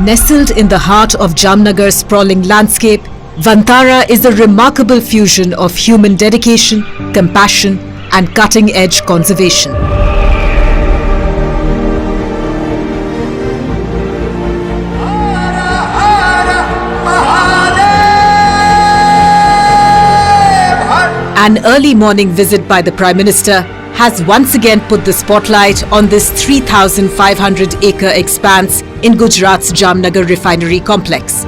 Nestled in the heart of Jamnagar's sprawling landscape, Vantara is a remarkable fusion of human dedication, compassion, and cutting-edge conservation. An early morning visit by the Prime Minister has once again put the spotlight on this 3,500-acre expanse in Gujarat's Jamnagar refinery complex.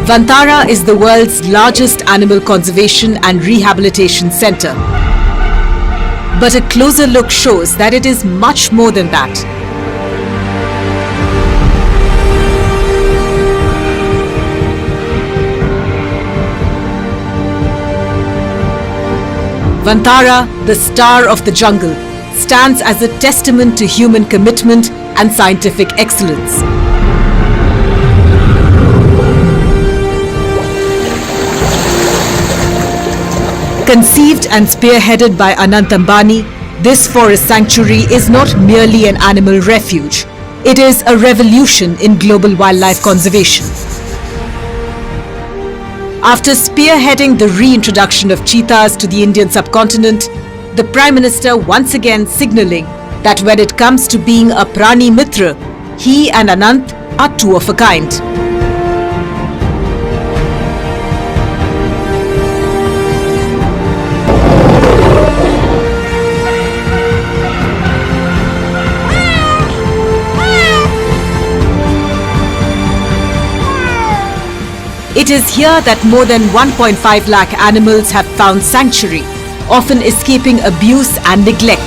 Vantara is the world's largest animal conservation and rehabilitation center. But a closer look shows that it is much more than that. Vantara, the star of the jungle, stands as a testament to human commitment and scientific excellence. Conceived and spearheaded by Anant Ambani, this forest sanctuary is not merely an animal refuge. It is a revolution in global wildlife conservation. After spearheading the reintroduction of cheetahs to the Indian subcontinent, the Prime Minister once again signalling that when it comes to being a Prani Mitra, he and Anant are two of a kind. It is here that more than 1.5 lakh animals have found sanctuary, often escaping abuse and neglect.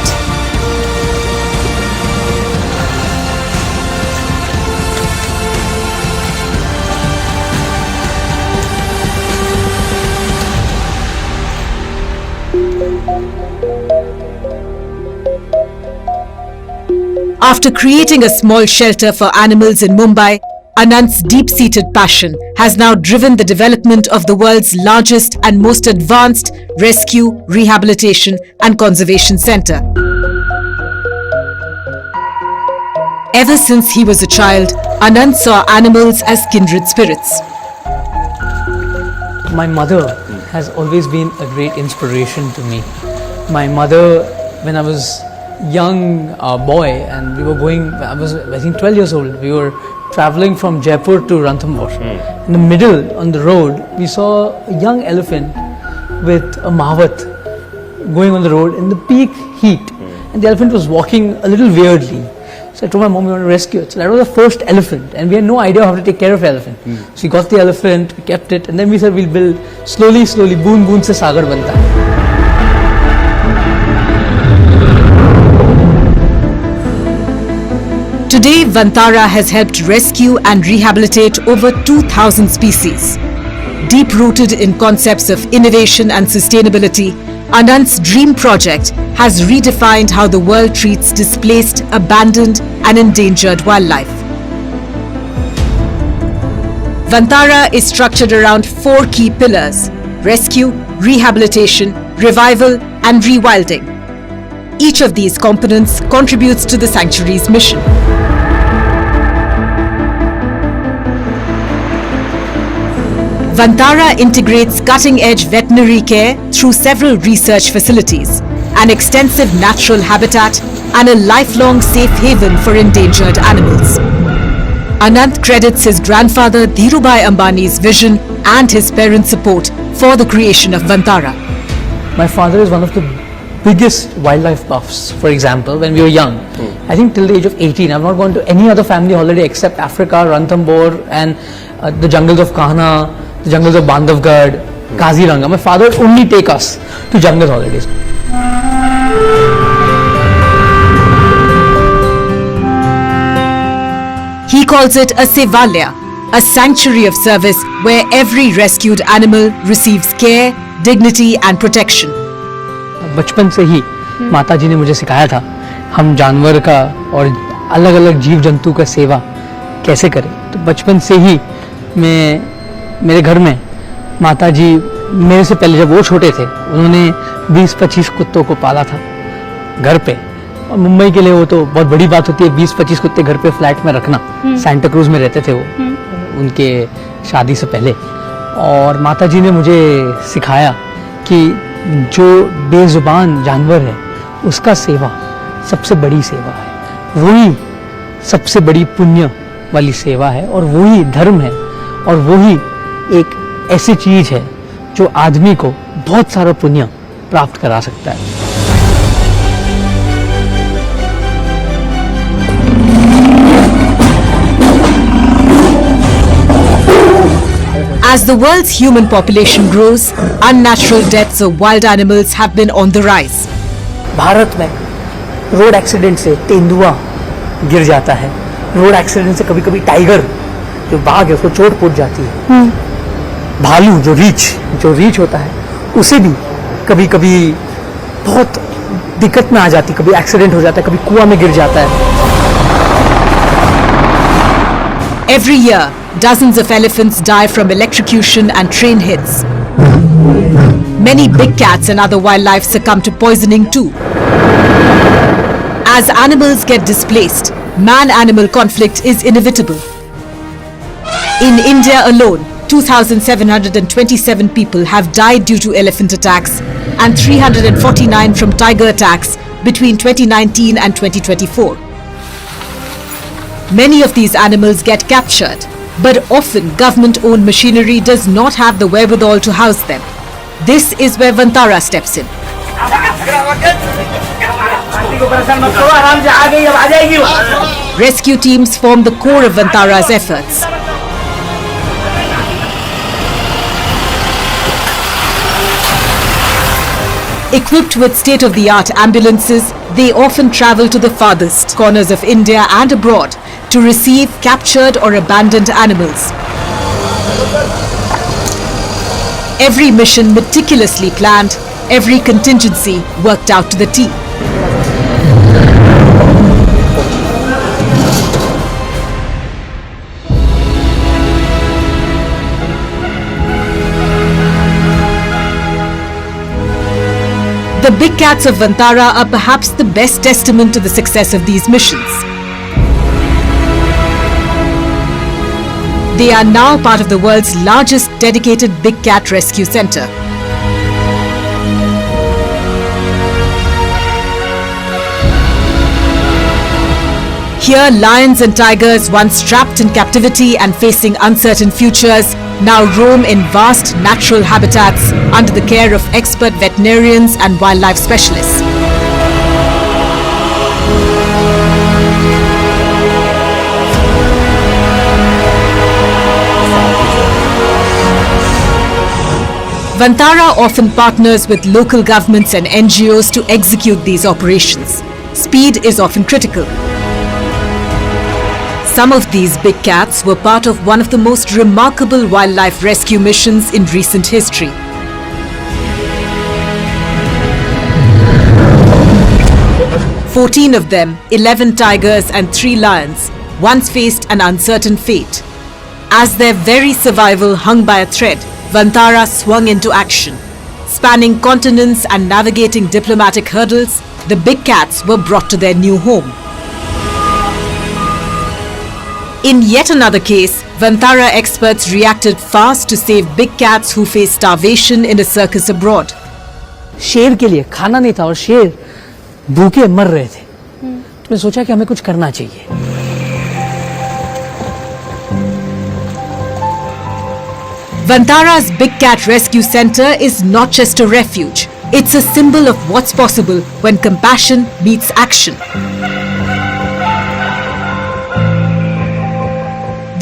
After creating a small shelter for animals in Mumbai, Anant's deep-seated passion has now driven the development of the world's largest and most advanced rescue, rehabilitation and conservation center. Ever since he was a child, Anant saw animals as kindred spirits. My mother has always been a great inspiration to me. My mother, when I was young boy and we were going, I think 12 years old, we were traveling from Jaipur to Ranthambore. In the middle, on the road, we saw a young elephant with a mavat going on the road in the peak heat. And the elephant was walking a little weirdly. So I told my mom we want to rescue it. So that was the first elephant and we had no idea how to take care of the elephant. So we got the elephant, we kept it, and then we said we'll build slowly, boon boon se sagar banta hai. Today, Vantara has helped rescue and rehabilitate over 2,000 species. Deep-rooted in concepts of innovation and sustainability, Anant's dream project has redefined how the world treats displaced, abandoned and endangered wildlife. Vantara is structured around 4 key pillars: rescue, rehabilitation, revival and rewilding. Each of these components contributes to the sanctuary's mission. Vantara integrates cutting-edge veterinary care through several research facilities, an extensive natural habitat, and a lifelong safe haven for endangered animals. Anant credits his grandfather Dhirubhai Ambani's vision and his parents' support for the creation of Vantara. My father is one of the biggest wildlife buffs. For example, when we were young, I think till the age of 18, I've not gone to any other family holiday except Africa, Ranthambore and the jungles of Kahana, the jungles of Bandhavgarh, Kaziranga. My father would only take us to jungle holidays. He calls it a Sevalya, a sanctuary of service where every rescued animal receives care, dignity and protection. बचपन से ही माता जी ने मुझे सिखाया था हम जानवर का और अलग अलग जीव जंतु का सेवा कैसे करें. तो बचपन से ही मैं मेरे घर में माता जी मेरे से पहले जब वो छोटे थे उन्होंने 20-25 कुत्तों को पाला था घर पे। और मुंबई के लिए वो तो बहुत बड़ी बात होती है 20-25 कुत्ते घर पे फ्लैट में रखना। सैंटा क्रूज में रहते थे वो उनके शादी से पहले। और माताजी ने मुझे सिखाया कि जो बेजुबान जानवर है उसका सेवा सबसे बड़ी सेवा है, वही सबसे बड़ी पुण्य वाली सेवा है और वही धर्म है और वही एक ऐसी चीज है जो आदमी को बहुत सारा पुण्य प्राप्त करा सकता है। As the world's human population grows, unnatural deaths of wild animals have been on the rise. Bharat में रोड एक्सीडेंट से तेंदुआ गिर जाता है, रोड एक्सीडेंट से कभी कभी टाइगर जो बाघ है उसको चोट पहुंच जाती है, भालू जो रीछ होता है उसे भी कभी कभी बहुत दिक्कत में आ जाती, कभी एक्सीडेंट हो जाता है, कभी कुआं में गिर जाता है। Every year, dozens of elephants die from electrocution and train hits. Many big cats and other wildlife succumb to poisoning too. As animals get displaced, man-animal conflict is inevitable. In India alone, 2,727 people have died due to elephant attacks and 349 from tiger attacks between 2019 and 2024. Many of these animals get captured, but often government-owned machinery does not have the wherewithal to house them. This is where Vantara steps in. Rescue teams form the core of Vantara's efforts. Equipped with state-of-the-art ambulances, they often travel to the farthest corners of India and abroad to receive captured or abandoned animals. Every mission meticulously planned, every contingency worked out to the T. The big cats of Vantara are perhaps the best testament to the success of these missions. They are now part of the world's largest dedicated big cat rescue center. Here, lions and tigers, once trapped in captivity and facing uncertain futures, now roam in vast natural habitats under the care of expert veterinarians and wildlife specialists. Vantara often partners with local governments and NGOs to execute these operations. Speed is often critical. Some of these big cats were part of one of the most remarkable wildlife rescue missions in recent history. Fourteen of them, 11 tigers and 3 lions, once faced an uncertain fate. As their very survival hung by a thread, Vantara swung into action. Spanning continents and navigating diplomatic hurdles, the big cats were brought to their new home. In yet another case, Vantara experts reacted fast to save big cats who faced starvation in a circus abroad. शेर के लिए खाना नहीं था और शेर भूखे मर रहे थे, तो मैं सोचा कि हमें कुछ करना चाहिए। Vantara's Big Cat Rescue Center is not just a refuge. It's a symbol of what's possible when compassion meets action.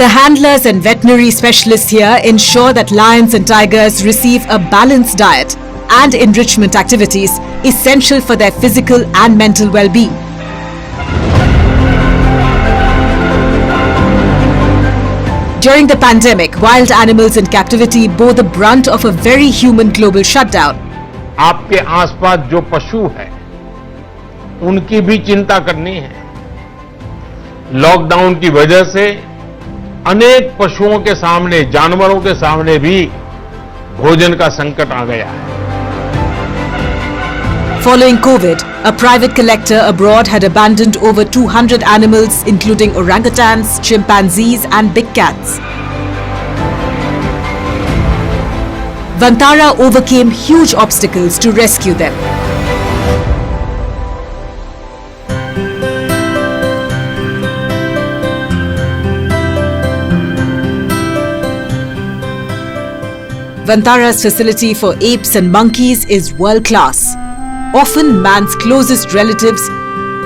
The handlers and veterinary specialists here ensure that lions and tigers receive a balanced diet and enrichment activities essential for their physical and mental well-being. During the pandemic, wild animals in captivity bore the brunt of a very human global shutdown. आपके आसपास जो पशु है, उनकी भी चिंता करनी है। लॉकडाउन की वजह से अनेक पशुओं के सामने, जानवरों के सामने भी भोजन का संकट आ गया है। Following COVID, a private collector abroad had abandoned over 200 animals, including orangutans, chimpanzees, and big cats. Vantara overcame huge obstacles to rescue them. Vantara's facility for apes and monkeys is world-class. Often man's closest relatives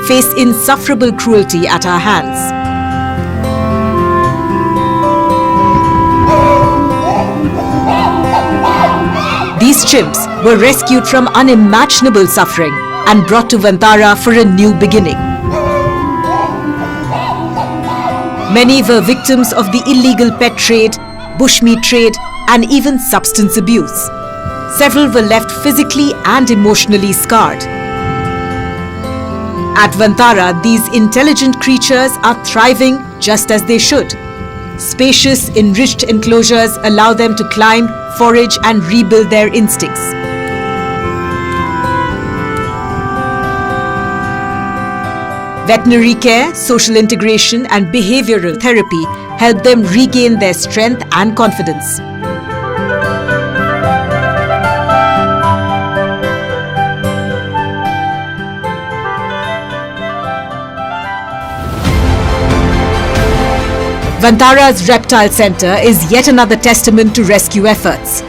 face insufferable cruelty at our hands. These chimps were rescued from unimaginable suffering and brought to Vantara for a new beginning. Many were victims of the illegal pet trade, bushmeat trade, and even substance abuse. Several were left physically and emotionally scarred. At Vantara, these intelligent creatures are thriving just as they should. Spacious, enriched enclosures allow them to climb, forage, and rebuild their instincts. Veterinary care, social integration, and behavioral therapy help them regain their strength and confidence. Vantara's Reptile Centre is yet another testament to rescue efforts.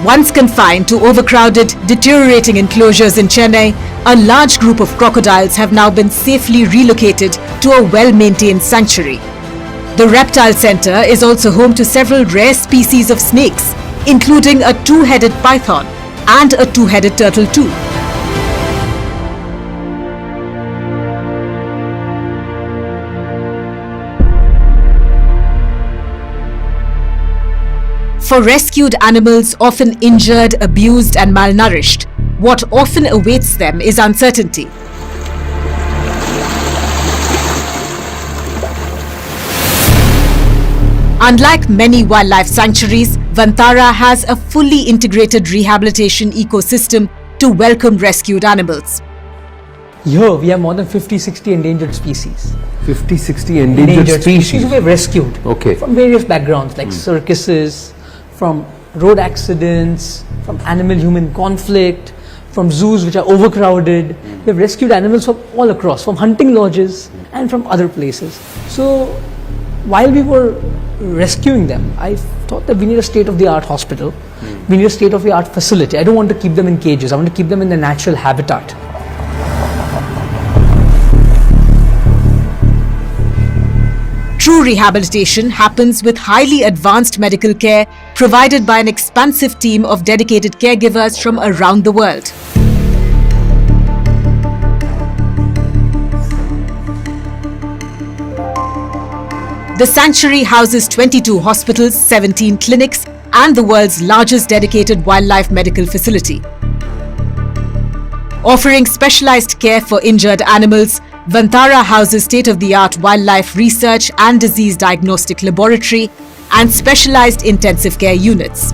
Once confined to overcrowded, deteriorating enclosures in Chennai, a large group of crocodiles have now been safely relocated to a well-maintained sanctuary. The Reptile Centre is also home to several rare species of snakes, including a two-headed python and a two-headed turtle too. For rescued animals often injured, abused, and malnourished, what often awaits them is uncertainty. Unlike many wildlife sanctuaries, Vantara has a fully integrated rehabilitation ecosystem to welcome rescued animals. Here we have more than 50-60 endangered species. 50-60 endangered species we have rescued Okay. from various backgrounds like circuses, from road accidents, from animal-human conflict, from zoos which are overcrowded. We have rescued animals from all across, from hunting lodges and from other places. So while we were rescuing them, I thought that we need a state-of-the-art hospital. We need a state-of-the-art facility. I don't want to keep them in cages. I want to keep them in their natural habitat. True rehabilitation happens with highly advanced medical care provided by an expansive team of dedicated caregivers from around the world. The sanctuary houses 22 hospitals, 17 clinics, and the world's largest dedicated wildlife medical facility. Offering specialized care for injured animals, Vantara houses state-of-the-art wildlife research and disease diagnostic laboratory and specialized intensive care units.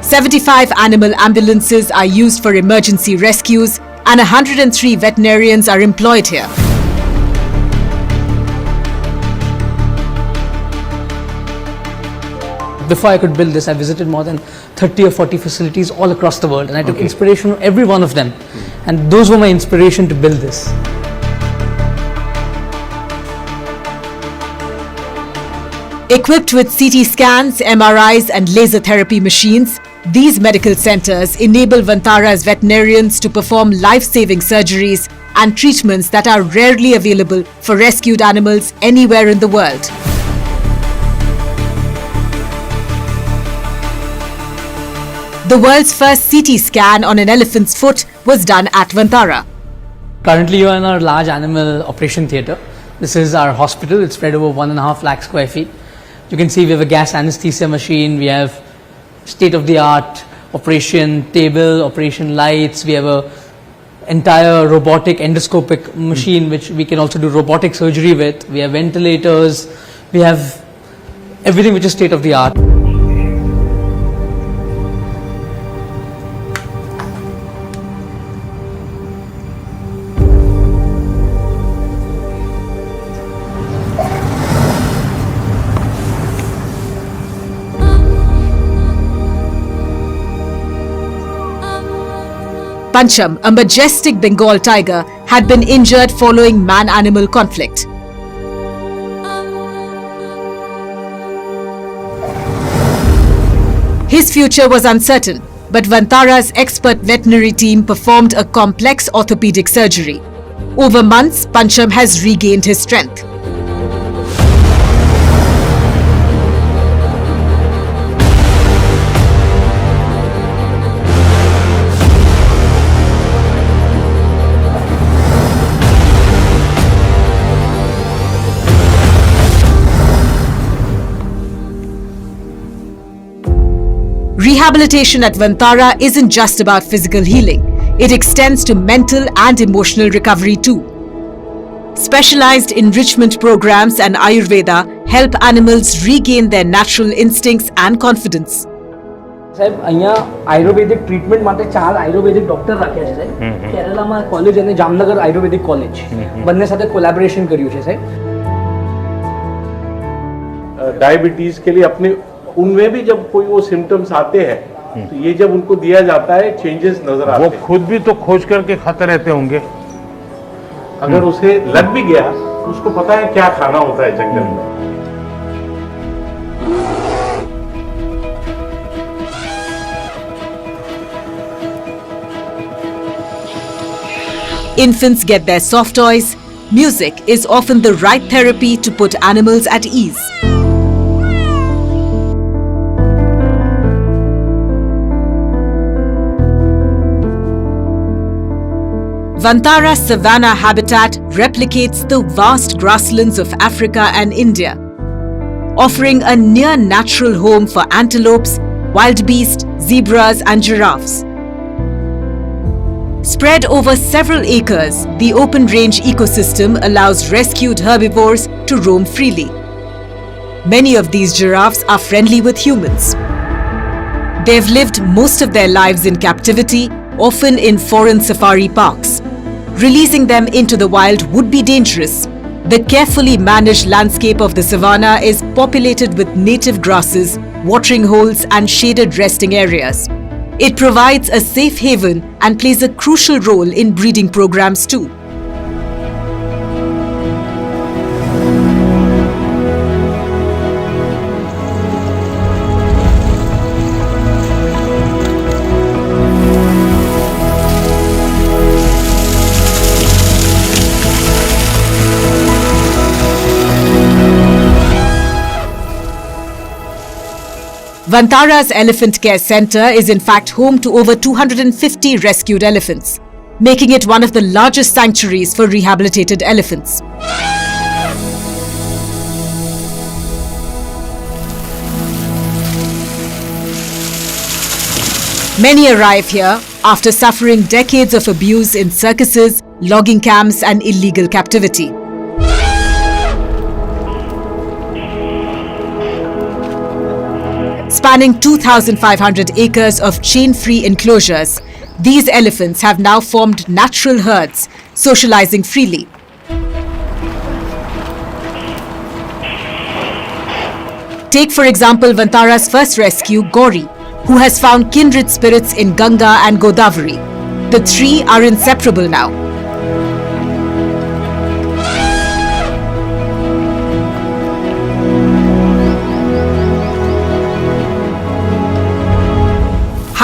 "75 animal ambulances are used for emergency rescues and 103 veterinarians are employed here. Before I could build this, I visited more than 30 or 40 facilities all across the world, and I took inspiration from every one of them. And those were my inspiration to build this. Equipped with CT scans, MRIs, and laser therapy machines, these medical centers enable Vantara's veterinarians to perform life-saving surgeries and treatments that are rarely available for rescued animals anywhere in the world. The world's first CT scan on an elephant's foot was done at Vantara. Currently, you are in our large animal operation theatre. This is our hospital. It's spread over 1.5 lakh square feet. You can see we have a gas anesthesia machine. We have state-of-the-art operation table, operation lights. We have a entire robotic endoscopic machine which we can also do robotic surgery with. We have ventilators, we have everything which is state of the art. Pancham, a majestic Bengal tiger, had been injured following man-animal conflict. His future was uncertain, but Vantara's expert veterinary team performed a complex orthopedic surgery. Over months, Pancham has regained his strength. Rehabilitation at Vantara isn't just about physical healing. It extends to mental and emotional recovery too. Specialized enrichment programs and Ayurveda help animals regain their natural instincts and confidence. સાહેબ અહીંયા આયુર્વેદિક treatment માટે 4 આયુર્વેદિક doctor રાખ્યા છે સાહેબ. કેરલામાં college અને જામનગર આયુર્વેદિક college બંને સાથે collaboration કર્યું છે સાહેબ. डायबिटीज के लिए अपने उनमें भी जब कोई वो सिम्टम्स आते हैं तो ये जब उनको दिया जाता है चेंजेस नजर आते हैं. वो खुद भी तो खोज करके खाते रहते होंगे. अगर उसे लग भी गया तो उसको पता है क्या खाना होता है जंगल में. Infants get their soft toys. Music is often the right therapy to put animals at ease. Vantara savanna habitat replicates the vast grasslands of Africa and India, offering a near-natural home for antelopes, wild beasts, zebras and giraffes. Spread over several acres, the open-range ecosystem allows rescued herbivores to roam freely. Many of these giraffes are friendly with humans. They've lived most of their lives in captivity, often in foreign safari parks. Releasing them into the wild would be dangerous. The carefully managed landscape of the savanna is populated with native grasses, watering holes and shaded resting areas. It provides a safe haven and plays a crucial role in breeding programs too. Vantara's Elephant Care Centre is in fact home to over 250 rescued elephants, making it one of the largest sanctuaries for rehabilitated elephants. Many arrive here after suffering decades of abuse in circuses, logging camps and illegal captivity. Spanning 2,500 acres of chain-free enclosures, these elephants have now formed natural herds, socializing freely. Take for example Vantara's first rescue, Gauri, who has found kindred spirits in Ganga and Godavari. The three are inseparable now.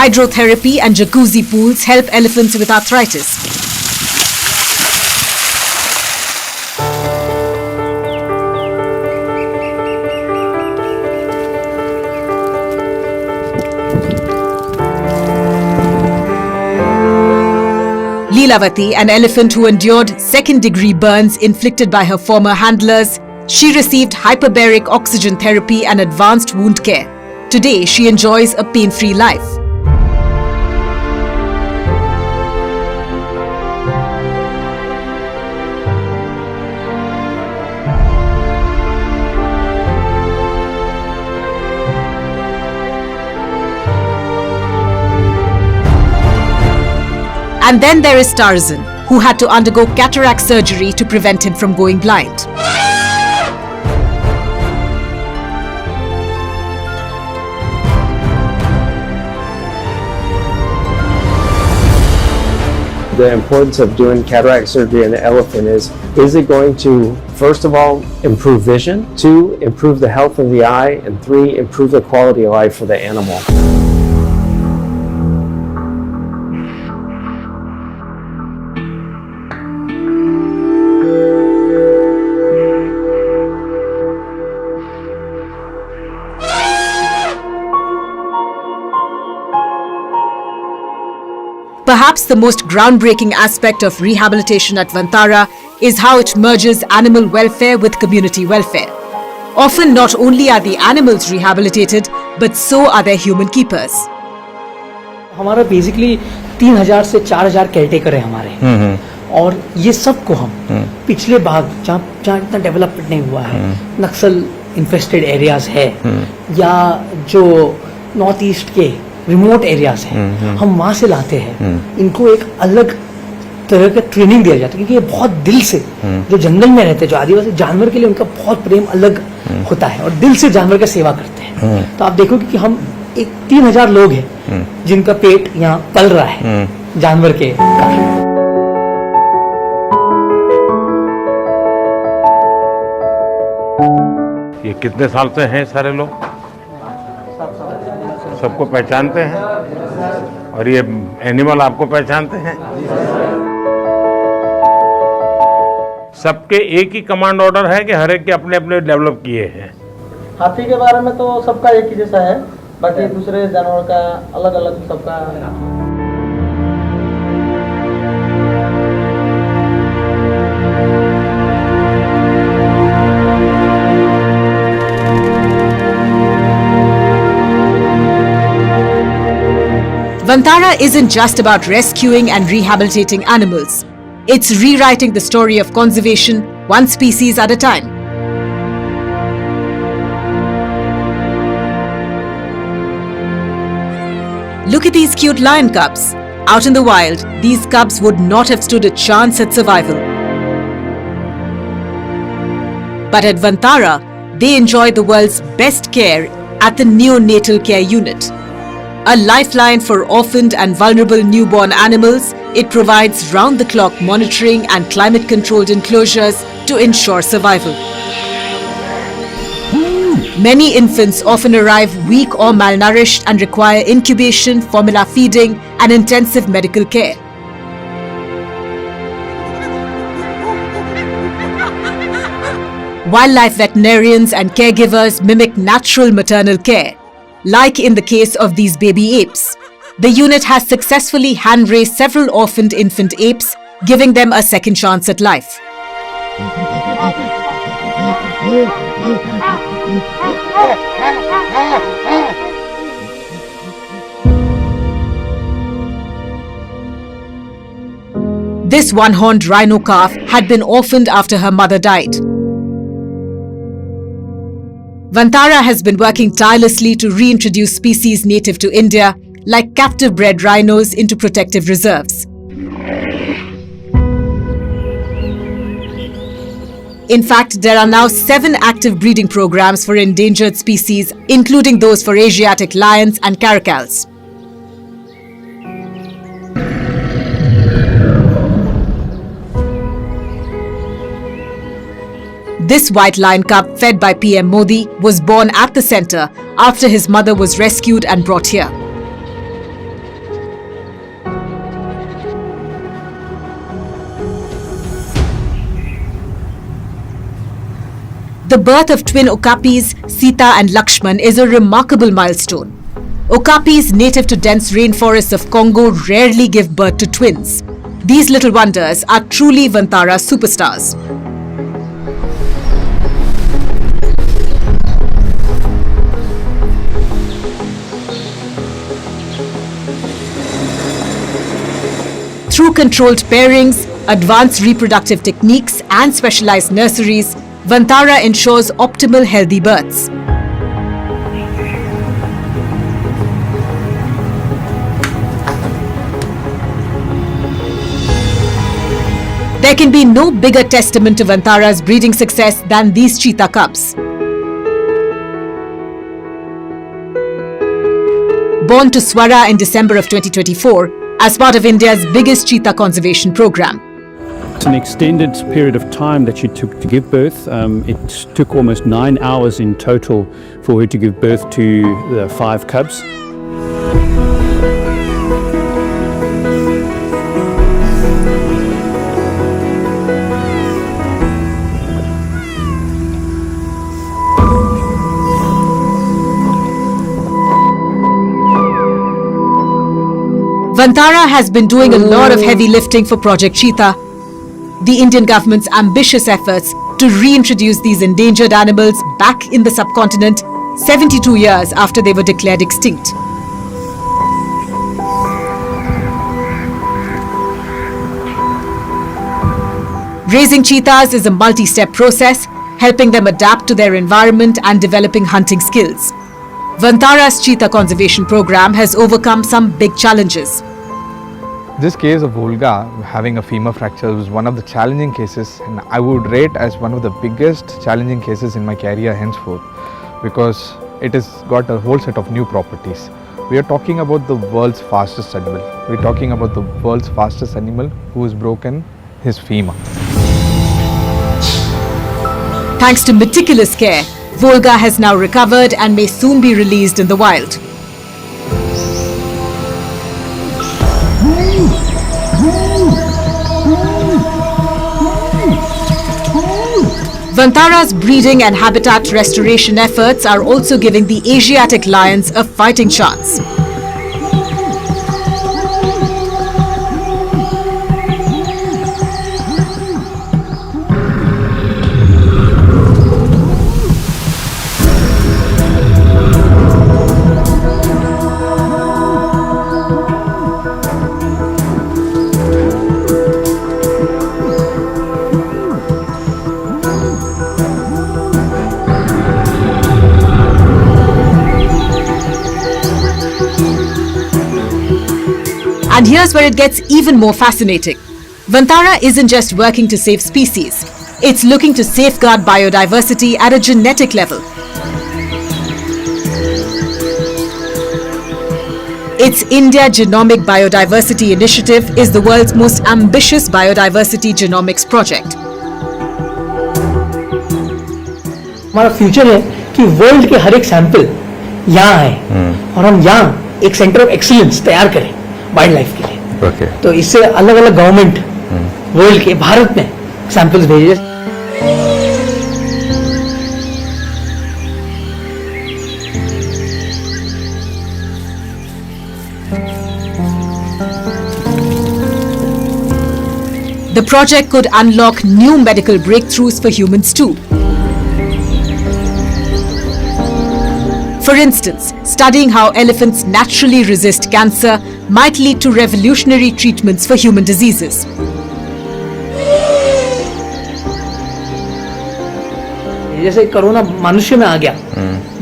Hydrotherapy and jacuzzi pools help elephants with arthritis. Leelavati, an elephant who endured second-degree burns inflicted by her former handlers, she received hyperbaric oxygen therapy and advanced wound care. Today, she enjoys a pain-free life. And then there is Tarzan, who had to undergo cataract surgery to prevent him from going blind. The importance of doing cataract surgery in an elephant is it going to, first of all, improve vision, 2, improve the health of the eye, and 3, improve the quality of life for the animal. Perhaps the most groundbreaking aspect of rehabilitation at Vantara is how it merges animal welfare with community welfare. Often not only are the animals rehabilitated, but so are their human keepers. हमारा basically 3000 से 4000 caretaker है हमारे, और ये सबको हम पिछले भाग जहाँ इतना डेवलपमेंट नहीं हुआ है, नक्सल इन्फेस्टेड एरियाज है, या जो नॉर्थ ईस्ट के रिमोट एरियाज हैं, हम वहाँ से लाते हैं। इनको एक अलग तरह का ट्रेनिंग दिया जाता है, क्योंकि ये बहुत दिल से, जो जंगल में रहते हैं, जो आदिवासी जानवर के लिए उनका बहुत प्रेम अलग होता है, और दिल से जानवर का सेवा करते हैं। तो आप देखोगे कि हम एक 3000 लोग हैं जिनका पेट यहाँ पल रहा है जानवर के कारण। ये कितने साल से हैं सारे लोग? सबको पहचानते हैं, और ये एनिमल आपको पहचानते हैं? सबके एक ही कमांड ऑर्डर है कि हर एक के अपने अपने डेवलप किए हैं? हाथी के बारे में तो सबका एक ही जैसा है, बाकी दूसरे जानवर का अलग अलग सबका। Vantara isn't just about rescuing and rehabilitating animals. It's rewriting the story of conservation, one species at a time. Look at these cute lion cubs. Out in the wild, these cubs would not have stood a chance at survival. But at Vantara, they enjoy the world's best care at the neonatal care unit. A lifeline for orphaned and vulnerable newborn animals, it provides round-the-clock monitoring and climate-controlled enclosures to ensure survival. Many infants often arrive weak or malnourished and require incubation, formula feeding, and intensive medical care. Wildlife veterinarians and caregivers mimic natural maternal care. Like in the case of these baby apes, the unit has successfully hand-raised several orphaned infant apes, giving them a second chance at life. This one-horned rhino calf had been orphaned after her mother died. Vantara has been working tirelessly to reintroduce species native to India, like captive-bred rhinos, into protective reserves. In fact, there are now 7 active breeding programs for endangered species, including those for Asiatic lions and caracals. This white lion cub, fed by PM Modi, was born at the centre after his mother was rescued and brought here. The birth of twin okapis, Sita and Lakshman, is a remarkable milestone. Okapis native to dense rainforests of Congo rarely give birth to twins. These little wonders are truly Vantara superstars. Through controlled pairings, advanced reproductive techniques and specialized nurseries, Vantara ensures optimal healthy births. There can be no bigger testament to Vantara's breeding success than these cheetah cubs. Born to Swara in December of 2024 as part of India's biggest cheetah conservation program. It's an extended period of time that she took to give birth. It took almost 9 hours in total for her to give birth to the 5 cubs. Vantara has been doing a lot of heavy lifting for Project Cheetah, the Indian government's ambitious efforts to reintroduce these endangered animals back in the subcontinent 72 years after they were declared extinct. Raising cheetahs is a multi-step process, helping them adapt to their environment and developing hunting skills. Vantara's cheetah conservation program has overcome some big challenges. This case of Volga having a femur fracture was one of the challenging cases, and I would rate as one of the biggest challenging cases in my career henceforth, because it has got a whole set of new properties. We are talking about the world's fastest animal. We are talking about the world's fastest animal who has broken his femur. Thanks to meticulous care, Volga has now recovered and may soon be released in the wild. Vantara's breeding and habitat restoration efforts are also giving the Asiatic lions a fighting chance. And here's where it gets even more fascinating. Vantara isn't just working to save species. It's looking to safeguard biodiversity at a genetic level. Its India Genomic Biodiversity Initiative is the world's most ambitious biodiversity genomics project. हमारा future है कि world के हर एक sample यहाँ है और हम यहाँ एक सेंटर ऑफ एक्सीलेंस तैयार करें वाइल्ड लाइफ के लिए। तो इससे अलग अलग गवर्नमेंट वर्ल्ड के भारत में सैंपल्स भेजे। The project could unlock new medical breakthroughs for humans too. For instance, studying how elephants naturally resist cancer might lead to revolutionary treatments for human diseases. जैसे कोरोना मनुष्य में आ गया,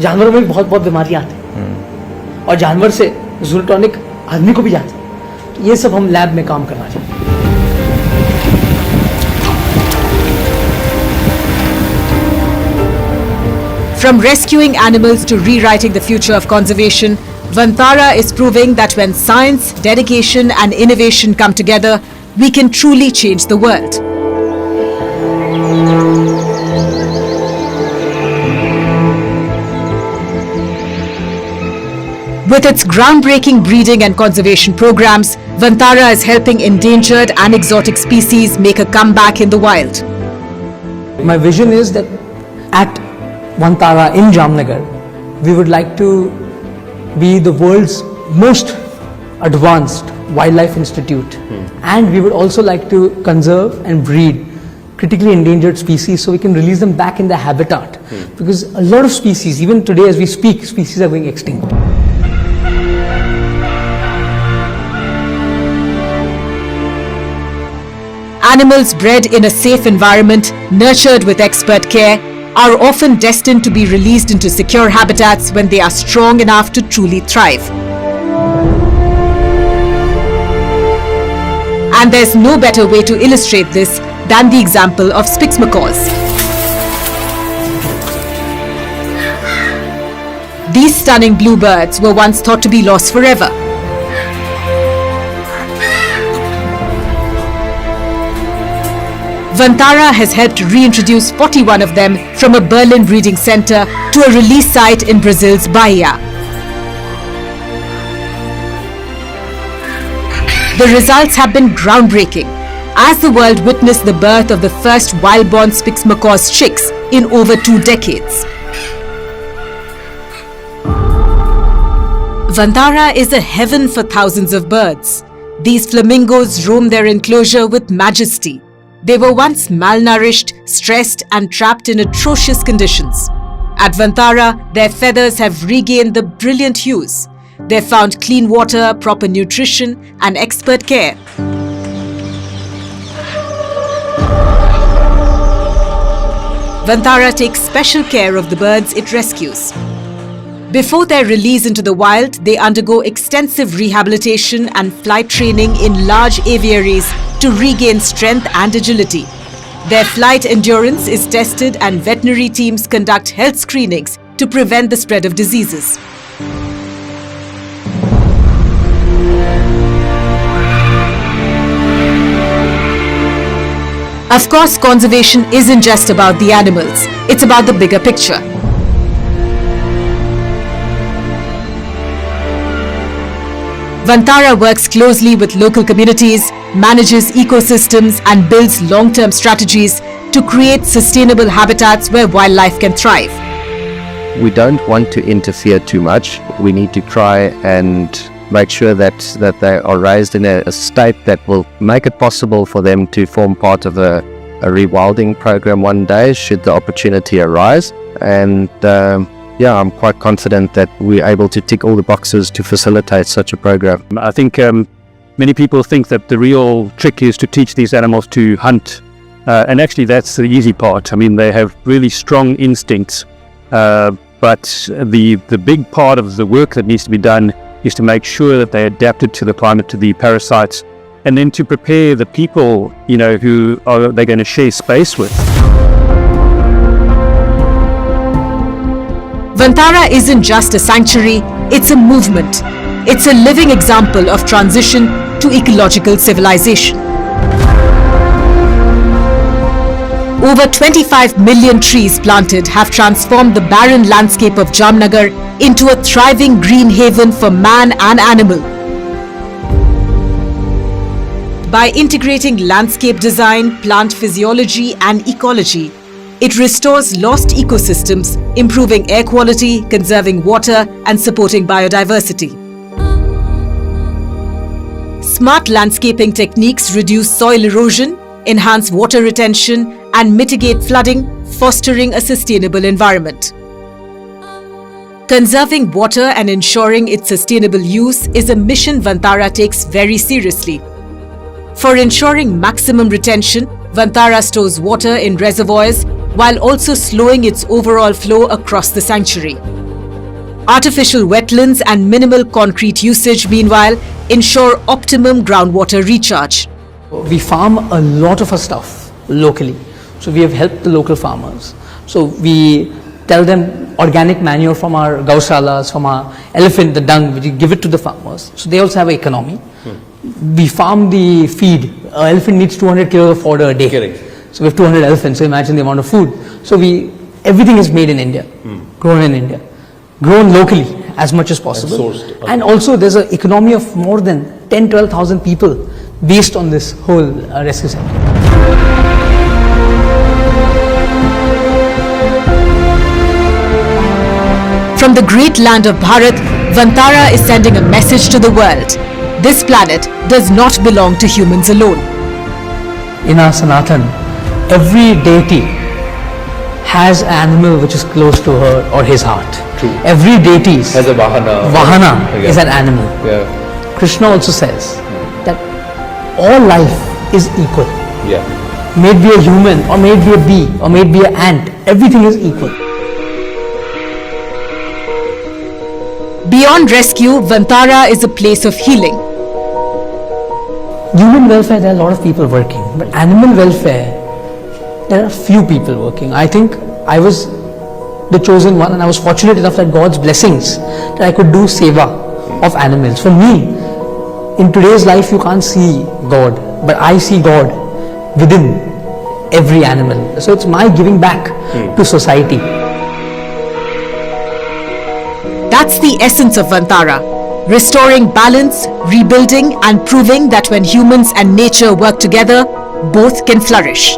जानवरों में बहुत बहुत बीमारियां आती और जानवर से जूटोनिक आदमी को भी जाती। तो ये सब हम लैब में काम करना चाहते हैं। From rescuing animals to rewriting the future of conservation, Vantara is proving that when science, dedication and innovation come together, we can truly change the world. With its groundbreaking breeding and conservation programs, Vantara is helping endangered and exotic species make a comeback in the wild. My vision is that at Vantara in Jamnagar, we would like to be the world's most advanced wildlife institute, and we would also like to conserve and breed critically endangered species so we can release them back in their habitat, because a lot of species, even today as we speak, species are going extinct. Animals bred in a safe environment, nurtured with expert care, are often destined to be released into secure habitats when they are strong enough to truly thrive. And there's no better way to illustrate this than the example of spix macaws. These stunning bluebirds were once thought to be lost forever. Vantara has helped reintroduce 41 of them from a Berlin breeding center to a release site in Brazil's Bahia. The results have been groundbreaking, as the world witnessed the birth of the first wild-born spix macaws chicks in over 2 decades. Vantara is a heaven for thousands of birds. These flamingos roam their enclosure with majesty. They were once malnourished, stressed and trapped in atrocious conditions. At Vantara, their feathers have regained the brilliant hues. They've found clean water, proper nutrition and expert care. Vantara takes special care of the birds it rescues. Before their release into the wild, they undergo extensive rehabilitation and flight training in large aviaries to regain strength and agility. Their flight endurance is tested and veterinary teams conduct health screenings to prevent the spread of diseases. Of course, conservation isn't just about the animals, it's about the bigger picture. Vantara works closely with local communities, manages ecosystems and builds long-term strategies to create sustainable habitats where wildlife can thrive. We don't want to interfere too much. We need to try and make sure that they are raised in a state that will make it possible for them to form part of a rewilding program one day, should the opportunity arise. And I'm quite confident that we're able to tick all the boxes to facilitate such a program. I think many people think that the real trick is to teach these animals to hunt. And actually that's the easy part. I mean, they have really strong instincts. But the big part of the work that needs to be done is to make sure that they adapted to the climate, to the parasites, and then to prepare the people, who they're going to share space with. Vantara isn't just a sanctuary, it's a movement. It's a living example of transition to ecological civilization. Over 25 million trees planted have transformed the barren landscape of Jamnagar into a thriving green haven for man and animal. By integrating landscape design, plant physiology and ecology, it restores lost ecosystems, improving air quality, conserving water and supporting biodiversity. Smart landscaping techniques reduce soil erosion, enhance water retention and mitigate flooding, fostering a sustainable environment. Conserving water and ensuring its sustainable use is a mission Vantara takes very seriously. For ensuring maximum retention, Vantara stores water in reservoirs while also slowing its overall flow across the sanctuary. Artificial wetlands and minimal concrete usage, meanwhile, ensure optimum groundwater recharge. We farm a lot of our stuff locally. So we have helped the local farmers. So we tell them organic manure from our gaushalas, from our elephant, the dung, we give it to the farmers. So they also have an economy. We farm the feed. An elephant needs 200 kilos of fodder a day. Correct. So we have 200 elephants, so imagine the amount of food. So everything is made in India, grown in India, grown locally as much as possible. And also there's an economy of more than 10-12,000 people based on this whole rescue center. From the great land of Bharat, Vantara is sending a message to the world. This planet does not belong to humans alone. In our Sanatan, every deity has an animal which is close to her or his heart. True. Every deity Has a vahana. Vahana is an animal. Yeah. Krishna also says that all life is equal. Yeah. May it be a human, or may it be a bee, or may it be an ant, everything is equal. Beyond rescue, Vantara is a place of healing. human welfare, there are a lot of people working, but animal welfare, there are few people working. I think I was the chosen one, and I was fortunate enough that God's blessings that I could do seva of animals. For me, in today's life, you can't see God, but I see God within every animal. So it's my giving back to society. That's the essence of Vantara. Restoring balance, rebuilding and proving that when humans and nature work together, both can flourish.